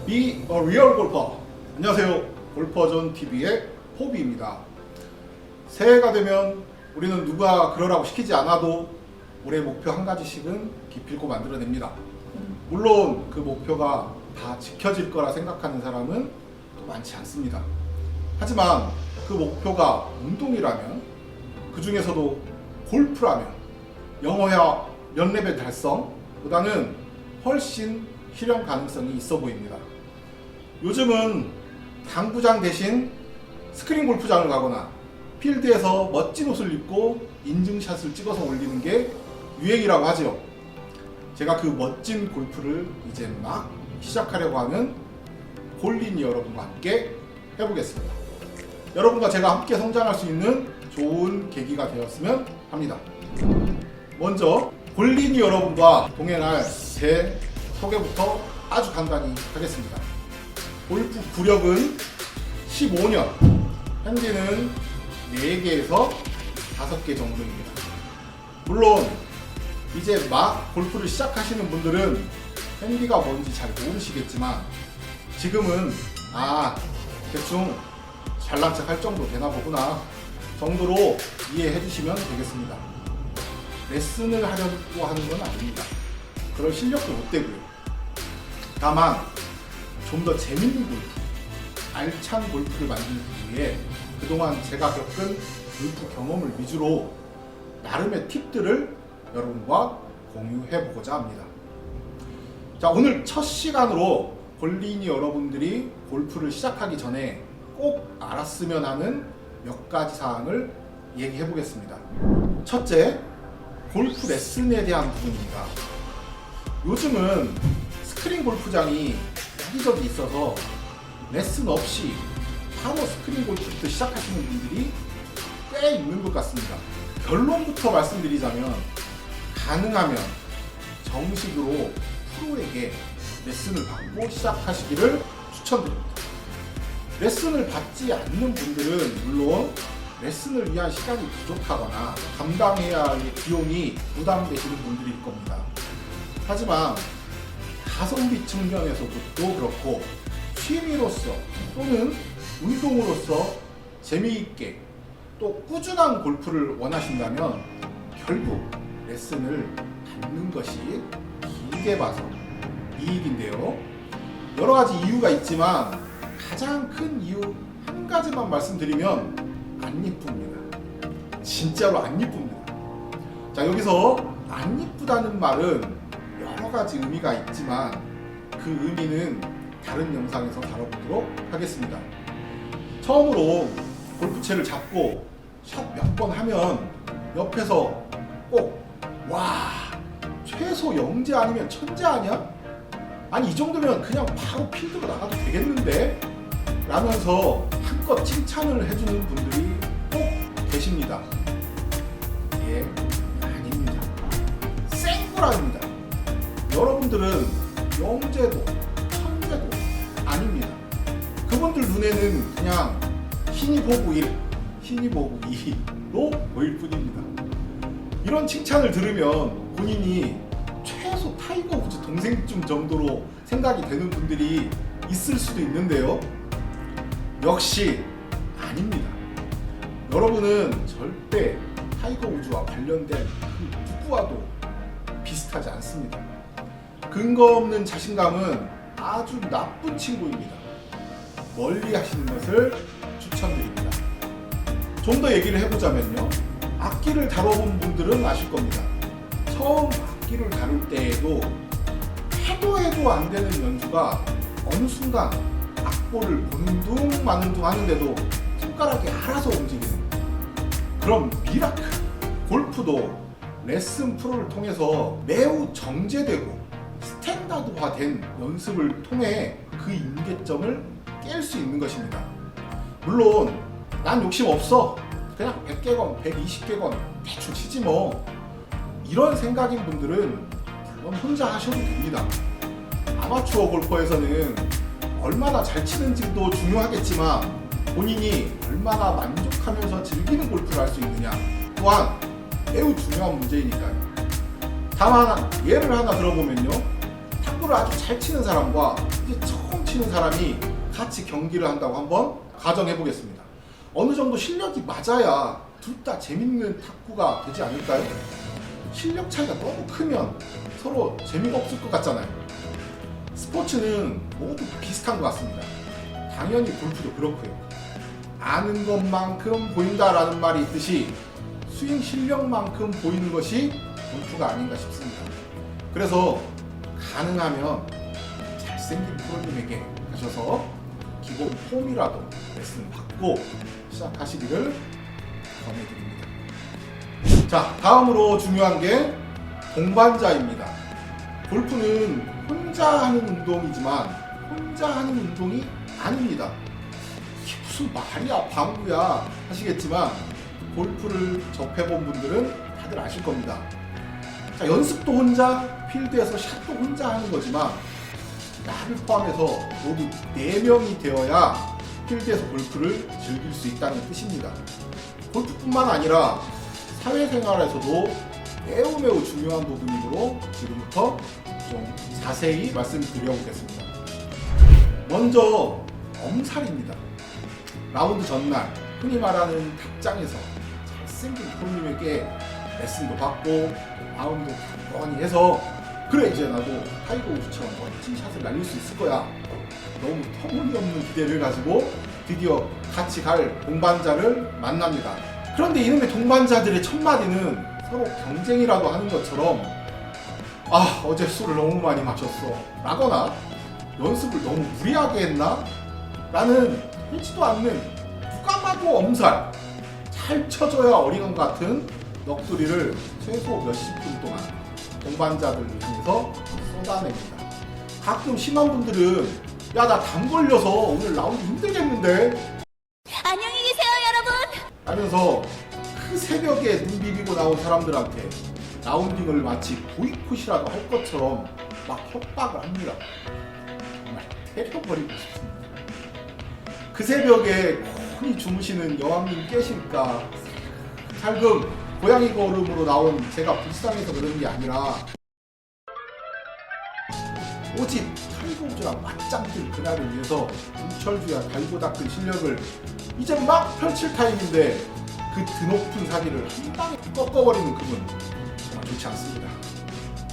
Be a real golfer. 안녕하세요. 골퍼존 TV의 호비입니다. 새해가 되면 우리는 누가 그러라고 시키지 않아도 올해 목표 한 가지씩은 기필코 만들어냅니다. 물론 그 목표가 다 지켜질 거라 생각하는 사람은 또 많지 않습니다. 하지만 그 목표가 운동이라면, 그 중에서도 골프라면 영어야 몇 레벨 달성보다는 훨씬 실현 가능성이 있어 보입니다. 요즘은 당구장 대신 스크린 골프장을 가거나 필드에서 멋진 옷을 입고 인증샷을 찍어서 올리는 게 유행이라고 하죠. 제가 그 멋진 골프를 이제 막 시작하려고 하는 골린이 여러분과 함께 해보겠습니다. 여러분과 제가 함께 성장할 수 있는 좋은 계기가 되었으면 합니다. 먼저 골린이 여러분과 동행할 제 소개부터 아주 간단히 하겠습니다. 골프 구력은 15년, 핸디는 4개에서 5개 정도입니다. 물론 이제 막 골프를 시작하시는 분들은 핸디가 뭔지 잘 모르시겠지만 지금은 대충 잘난 척 할 정도 되나 보구나 정도로 이해해 주시면 되겠습니다. 레슨을 하려고 하는 건 아닙니다. 그럴 실력도 못 되고요. 다만 좀 더 재밌는 골프, 알찬 골프를 만들기 위해 그동안 제가 겪은 골프 경험을 위주로 나름의 팁들을 여러분과 공유해 보고자 합니다. 자, 오늘 첫 시간으로 골린이 여러분들이 골프를 시작하기 전에 꼭 알았으면 하는 몇 가지 사항을 얘기해 보겠습니다. 첫째, 골프 레슨에 대한 부분입니다. 요즘은 스크린 골프장이 여기저기 있어서 레슨 없이 바로 스크린 골프부터 시작하시는 분들이 꽤 있는 것 같습니다. 결론부터 말씀드리자면 가능하면 정식으로 프로에게 레슨을 받고 시작하시기를 추천드립니다. 레슨을 받지 않는 분들은 물론 레슨을 위한 시간이 부족하거나 감당해야 할 비용이 부담되시는 분들일 겁니다. 하지만 가성비 측면에서도 그렇고 취미로서 또는 운동으로서 재미있게 또 꾸준한 골프를 원하신다면 결국 레슨을 받는 것이 길게 봐서 이익인데요. 여러 가지 이유가 있지만 가장 큰 이유 한 가지만 말씀드리면 안 이쁩니다. 진짜로 안 이쁩니다. 자, 여기서 안 이쁘다는 말은 여러 가지 의미가 있지만 그 의미는 다른 영상에서 다뤄보도록 하겠습니다. 처음으로 골프채를 잡고 샷 몇 번 하면 옆에서 꼭 최소 영재 아니면 천재 아니야? 아니 이 정도면 그냥 바로 필드로 나가도 되겠는데? 라면서 한껏 칭찬을 해주는 분들이 꼭 계십니다. 예, 아닙니다. 생꾸라입니다. 여러분들은 영재도 천재도 아닙니다. 그분들 눈에는 그냥 신이 보고 1, 신이 보고 2로 보일 뿐입니다. 이런 칭찬을 들으면 본인이 최소 타이거 우즈 동생쯤 정도로 생각이 되는 분들이 있을 수도 있는데요. 역시 아닙니다. 여러분은 절대 타이거 우즈와 관련된 그 누구와도 비슷하지 않습니다. 근거 없는 자신감은 아주 나쁜 친구입니다. 멀리 하시는 것을 추천드립니다. 좀 더 얘기를 해보자면요. 악기를 다뤄본 분들은 아실 겁니다. 처음 악기를 다룰 때에도 해도 안 되는 연주가 어느 순간 악보를 보는 둥 마는 둥 하는데도 손가락이 알아서 움직이는 그런 미라클. 골프도 레슨 프로를 통해서 매우 정제되고 스탠다드화된 연습을 통해 그 임계점을 깰 수 있는 것입니다. 물론 난 욕심 없어, 그냥 100개건 120개건 대충 치지 뭐, 이런 생각인 분들은 물론 혼자 하셔도 됩니다. 아마추어 골퍼에서는 얼마나 잘 치는지도 중요하겠지만 본인이 얼마나 만족하면서 즐기는 골프를 할 수 있느냐 또한 매우 중요한 문제이니까요. 다만 예를 하나 들어보면요, 탁구를 아주 잘 치는 사람과 이제 처음 치는 사람이 같이 경기를 한다고 한번 가정해 보겠습니다. 어느 정도 실력이 맞아야 둘 다 재밌는 탁구가 되지 않을까요? 실력 차이가 너무 크면 서로 재미가 없을 것 같잖아요. 스포츠는 모두 비슷한 것 같습니다. 당연히 골프도 그렇고요. 아는 것만큼 보인다라는 말이 있듯이 스윙 실력만큼 보이는 것이 골프가 아닌가 싶습니다. 그래서 가능하면 잘생긴 프로님에게 가셔서 기본 폼이라도 레슨 받고 시작하시기를 권해드립니다. 자, 다음으로 중요한 게 동반자입니다. 골프는 혼자 하는 운동이지만 혼자 하는 운동이 아닙니다. 이게 무슨 말이야 방구야 하시겠지만 골프를 접해본 분들은 다들 아실 겁니다. 자, 연습도 혼자, 필드에서 샷도 혼자 하는 거지만 나를 포함해서 모두 4명이 되어야 필드에서 골프를 즐길 수 있다는 뜻입니다. 골프뿐만 아니라 사회생활에서도 매우 중요한 부분이므로 지금부터 좀 자세히 말씀드려보겠습니다. 먼저 엄살입니다. 라운드 전날 흔히 말하는 탁장에서 잘생긴 프로님에게 레슨도 받고 마음도 뻔히 해서 그래 이제 나도 타이거 우즈처럼 멋진 샷을 날릴 수 있을 거야. 너무 터무니없는 기대를 가지고 드디어 같이 갈 동반자를 만납니다. 그런데 이놈의 동반자들의 첫 마디는 서로 경쟁이라도 하는 것처럼 아 어제 술을 너무 많이 마셨어 라거나 연습을 너무 무리하게 했나? 라는 되지도 않는 누가 봐도 엄살, 잘 쳐줘야 어리광 같은 넋두리를 최소 몇십 분 동안 동반자들을 향해서 쏟아냅니다. 가끔 심한 분들은 야 나 담 걸려서 오늘 라운드 힘들겠는데 안녕히 계세요 여러분. 하면서 그 새벽에 눈 비비고 나온 사람들한테 라운딩을 마치 보이콧이라도 할 것처럼 막 협박을 합니다. 정말 때려버리고 싶습니다. 그 새벽에 곤히 주무시는 여왕님 깨실까? 살금 고양이 걸음으로 나온 제가 불쌍해서 그런 게 아니라 오직 타이거 우즈랑 맞짱 뜰 그날을 위해서 김철주야 달고 닦은 실력을 이제 막 펼칠 타임인데 그 드높은 사기를 한 방에 꺾어버리는 그분 정말 좋지 않습니다.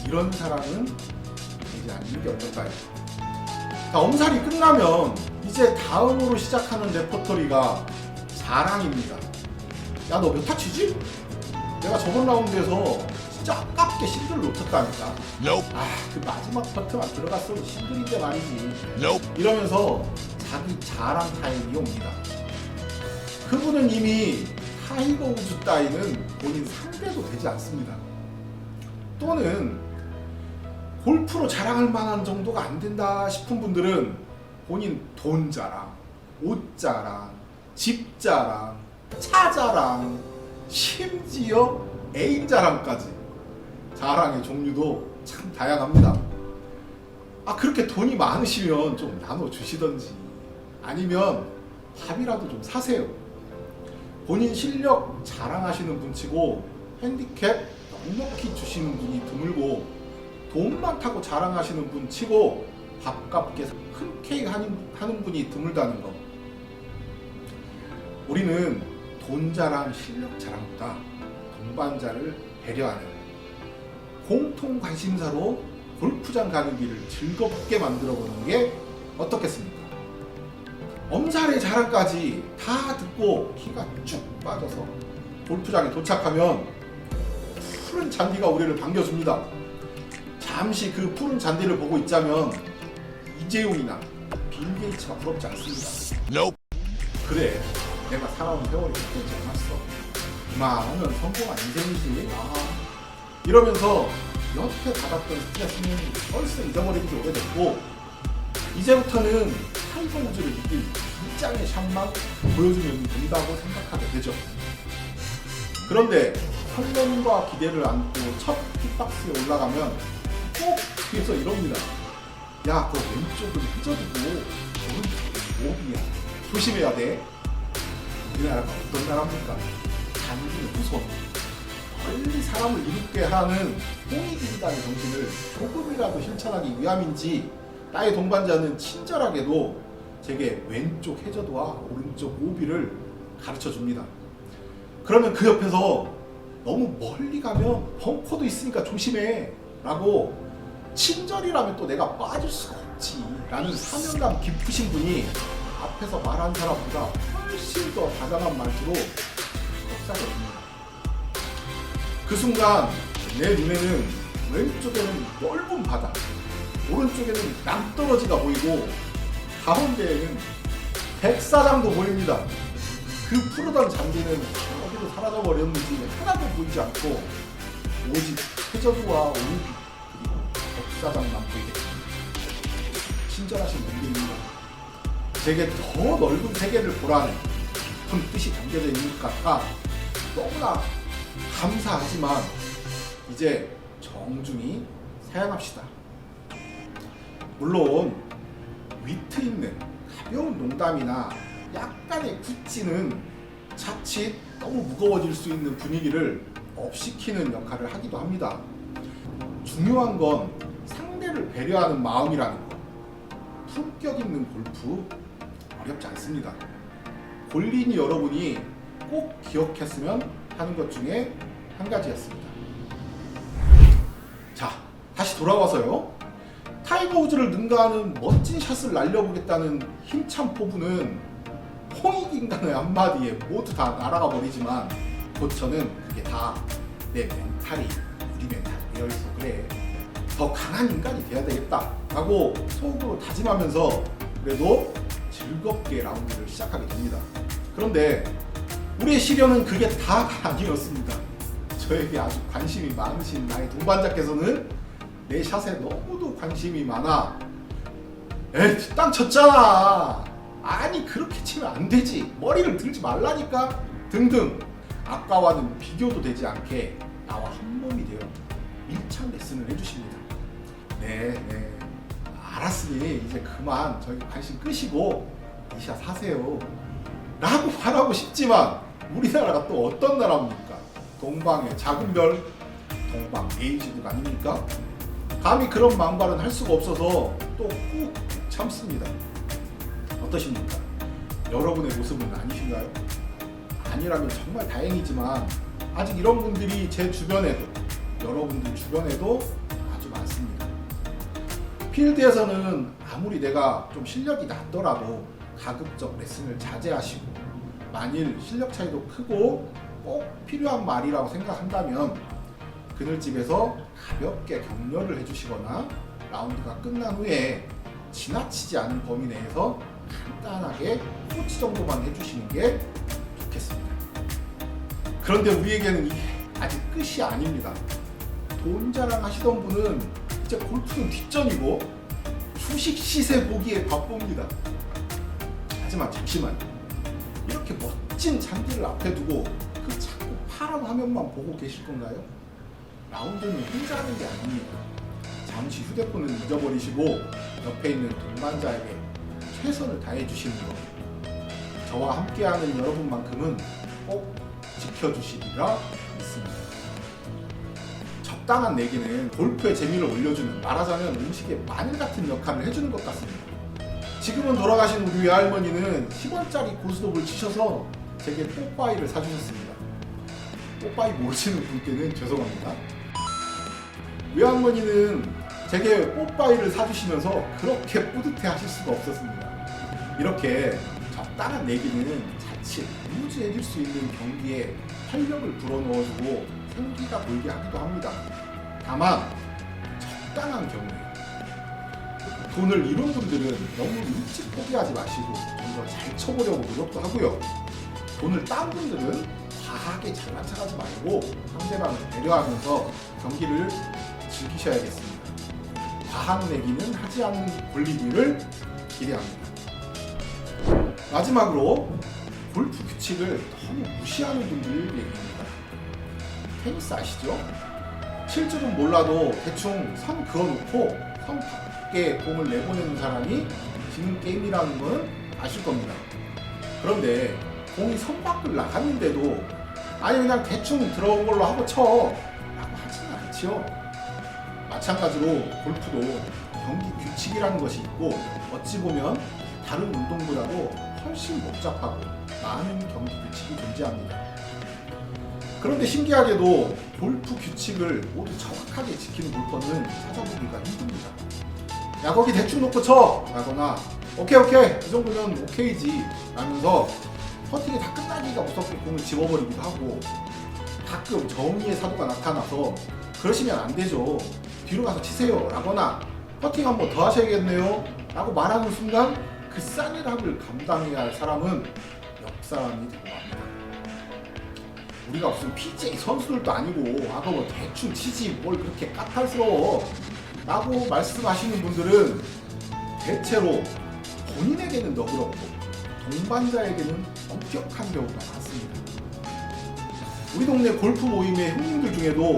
이런 사람은 되지 않는 게 어떨까요? 자, 엄살이 끝나면 이제 다음으로 시작하는 레퍼토리가 자랑입니다. 야 너 몇 타 치지? 내가 저번 라운드에서 진짜 아깝게 싱글을 놓쳤다니까. 그 마지막 퍼트만 들어갔어도 싱글인데 말이지. 이러면서 자기 자랑 타임이 옵니다. 그분은 이미 타이거 우즈 따위는 본인 상대도 되지 않습니다. 또는 골프로 자랑할 만한 정도가 안 된다 싶은 분들은 본인 돈 자랑, 옷 자랑, 집 자랑, 차 자랑, 심지어 애인 자랑까지 자랑의 종류도 참 다양합니다. 그렇게 돈이 많으시면 좀 나눠주시던지 아니면 밥이라도 좀 사세요. 본인 실력 자랑하시는 분 치고 핸디캡 넉넉히 주시는 분이 드물고 돈 많다고 자랑하시는 분 치고 밥값게 흔쾌히 하는 분이 드물다는 거. 우리는 돈 자랑, 실력 자랑보다 동반자를 배려하는 공통 관심사로 골프장 가는 길을 즐겁게 만들어보는 게 어떻겠습니까? 엄살의 자랑까지 다 듣고 기가 쭉 빠져서 골프장에 도착하면 푸른 잔디가 우리를 반겨줍니다. 잠시 그 푸른 잔디를 보고 있자면 이재용이나 빌 게이츠가 부럽지 않습니다. 그래, 내가 살아온 세월이 그렇지 않았어. 이만하면 성공한 인생이지. 이러면서 여태 받았던 스트레스는 벌써 잊어버리기 오래됐고 이제부터는 타이거 우즈를 이길 진짜의 샷만 보여주면 된다고 생각하게 되죠. 그런데 설렘과 기대를 안고 첫 킥박스에 올라가면 꼭 뒤에서 이럽니다. 야, 그 왼쪽을 휘저리고 오른쪽은 모비야. 조심해야 돼. 우리나라가 어떤 나라입니까? 잔디는 우선 빨리 사람을 이롭게 하는 홍익인단의 정신을 조금이라도 실천하기 위함인지 나의 동반자는 친절하게도 제게 왼쪽 해저드와 오른쪽 오비를 가르쳐 줍니다. 그러면 그 옆에서 너무 멀리 가면 벙커도 있으니까 조심해 라고 친절이라면 또 내가 빠질 수가 없지 라는 사명감 깊으신 분이 앞에서 말한 사람보다 훨씬 더 다정한 말투로 역사거든요. 그 순간 내 눈에는 왼쪽에는 넓은 바다, 오른쪽에는 낭떠러지가 보이고 가운데에는 백사장도 보입니다. 그 푸르던 잔디는 어디로 사라져 버렸는지 하나도 보이지 않고 오직 해저드와 오비 그리고 백사장만 보이겠습니다. 친절하신 분들입니다. 제게 더 넓은 세계를 보라는 깊은 뜻이 담겨져 있는 것 같아 너무나 감사하지만 이제 정중히 사양합시다. 물론 위트 있는 가벼운 농담이나 약간의 굿지는 자칫 너무 무거워질 수 있는 분위기를 업시키는 역할을 하기도 합니다. 중요한 건 상대를 배려하는 마음이라는 것. 품격 있는 골프 어렵지 않습니다. 골린이 여러분이 꼭 기억했으면 하는 것 중에 한 가지였습니다. 자, 다시 돌아와서요. 타이거 우즈를 능가하는 멋진 샷을 날려보겠다는 힘찬 포부는 홍익인간의 한마디에 모두 다 날아가 버리지만 고쳐는 그게 다 내 멘탈이 우리 멘탈이 되어있어 그래. 더 강한 인간이 돼야 되겠다 라고 속으로 다짐하면서 그래도 즐겁게 라운드를 시작하게 됩니다. 그런데 우리의 시련은 그게 다가 아니었습니다. 저에게 아주 관심이 많으신 나의 동반자께서는 내 샷에 너무도 관심이 많아 에이 뒷땅 쳤잖아, 아니 그렇게 치면 안 되지, 머리를 들지 말라니까 등등 아까와는 비교도 되지 않게 나와 한 몸이 되어 밀착 레슨을 해주십니다. 네 알았으니 이제 그만 저희 관심 끄시고 이 샷 하세요 라고 말하고 싶지만 우리나라가 또 어떤 나라입니까? 동방의 작은 별, 동방 베이지국 아닙니까? 감히 그런 망발은 할 수가 없어서 또 꾹 참습니다. 어떠십니까? 여러분의 모습은 아니신가요? 아니라면 정말 다행이지만 아직 이런 분들이 제 주변에도, 여러분들 주변에도 아주 많습니다. 필드에서는 아무리 내가 좀 실력이 낮더라도 가급적 레슨을 자제하시고 만일 실력 차이도 크고 꼭 필요한 말이라고 생각한다면 그늘집에서 가볍게 격려를 해주시거나 라운드가 끝난 후에 지나치지 않은 범위 내에서 간단하게 코치 정도만 해주시는 게 좋겠습니다. 그런데 우리에게는 이게 아직 끝이 아닙니다. 돈 자랑하시던 분은 이제 골프는 뒷전이고 주식 시세 보기에 바쁩니다. 하지만 잠시만, 이렇게 멋진 잔디를 앞에 두고 그 자꾸 파란 화면만 보고 계실 건가요? 라운드는 혼자 하는 게 아닙니다. 잠시 휴대폰을 잊어버리시고 옆에 있는 동반자에게 최선을 다해 주시는 것, 저와 함께하는 여러분만큼은 꼭 지켜주시리라 믿습니다. 적당한 내기는 골프의 재미를 올려주는, 말하자면 음식의 마늘 같은 역할을 해주는 것 같습니다. 지금은 돌아가신 우리 외할머니는 10원짜리 고스톱을 치셔서 제게 뽀빠이를 사주셨습니다. 뽀빠이 모르시는 분께는 죄송합니다. 외할머니는 제게 뽀빠이를 사주시면서 그렇게 뿌듯해 하실 수가 없었습니다. 이렇게 적당한 내기는 자칫 루즈해질 수 있는 경기에 활력을 불어넣어주고 생기가 돌게 하기도 합니다. 다만 적당한 경우에 돈을 잃은 분들은 너무 일찍 포기하지 마시고 좀 더 잘 쳐보려고 노력도 하고요. 돈을 딴 분들은 과하게 잘난 척하지 말고 상대방을 배려하면서 경기를 즐기셔야겠습니다. 과한 내기는 하지 않는 골리기를 기대합니다. 마지막으로 골프 규칙을 너무 무시하는 분들 얘기입니다. 테니스 아시죠? 칠 줄은 몰라도 대충 선 그어놓고 선 밖에 공을 내보내는 사람이 지는 게임이라는 건 아실 겁니다. 그런데 공이 선 밖을 나갔는데도 아니 그냥 대충 들어온 걸로 하고 쳐 라고 하지는 않지요. 마찬가지로 골프도 경기 규칙이라는 것이 있고 어찌 보면 다른 운동보다도 훨씬 복잡하고 많은 경기 규칙이 존재합니다. 그런데 신기하게도 골프 규칙을 모두 정확하게 지키는 골퍼는 찾아보기가 힘듭니다. 야 거기 대충 놓고 쳐! 라거나 오케이 이 정도면 오케이지 라면서 퍼팅이 다 끝나기가 무섭게 공을 집어버리기도 하고 가끔 정의의 사도가 나타나서 그러시면 안 되죠. 뒤로 가서 치세요 라거나 퍼팅 한번 더 하셔야겠네요 라고 말하는 순간 그 싸늘함을 감당해야 할 사람은 옆사람이 되고 맙니다. 우리가 무슨 PGA 선수들도 아니고 아까 뭐 대충 치지 뭘 그렇게 까탈스러워 라고 말씀하시는 분들은 대체로 본인에게는 너그럽고 동반자에게는 엄격한 경우가 많습니다. 우리 동네 골프 모임의 형님들 중에도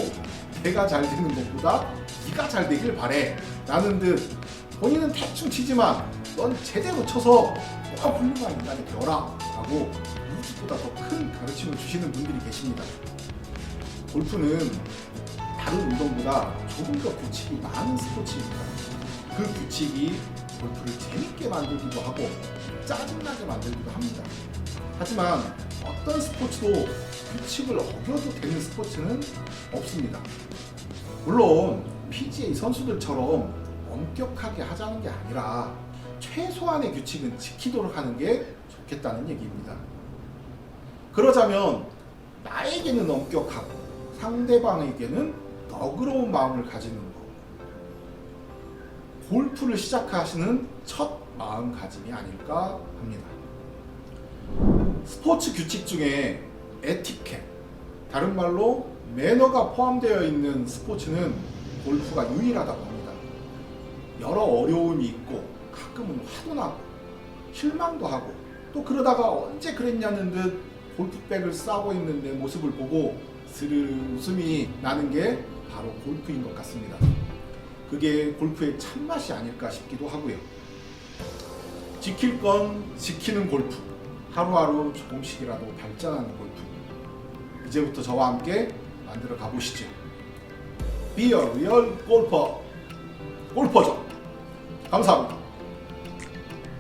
내가 잘 되는 것보다 네가 잘 되길 바래 라는 듯 본인은 대충 치지만 넌 제대로 쳐서 꼭 훌륭한 인간이 되어라 라고 무엇보다 더 큰 가르침을 주시는 분들이 계십니다. 골프는 다른 운동보다 조금 더 규칙이 많은 스포츠입니다. 그 규칙이 골프를 재밌게 만들기도 하고 짜증나게 만들기도 합니다. 하지만 어떤 스포츠도 규칙을 어겨도 되는 스포츠는 없습니다. 물론 PGA 선수들처럼 엄격하게 하자는 게 아니라 최소한의 규칙은 지키도록 하는 게 좋겠다는 얘기입니다. 그러자면 나에게는 엄격하고 상대방에게는 너그러운 마음을 가지는 것. 골프를 시작하시는 첫 마음가짐이 아닐까 합니다. 스포츠 규칙 중에 에티켓, 다른 말로 매너가 포함되어 있는 스포츠는 골프가 유일하다고 합니다. 여러 어려움이 있고 가끔은 화도 나고 실망도 하고 또 그러다가 언제 그랬냐는 듯 골프백을 싸고 있는 내 모습을 보고 스르르 웃음이 나는 게 바로 골프인 것 같습니다. 그게 골프의 참맛이 아닐까 싶기도 하고요. 지킬 건 지키는 골프, 하루하루 조금씩이라도 발전하는 골프, 이제부터 저와 함께 만들어 가보시죠. Be a real 골퍼, 골퍼죠. 감사합니다.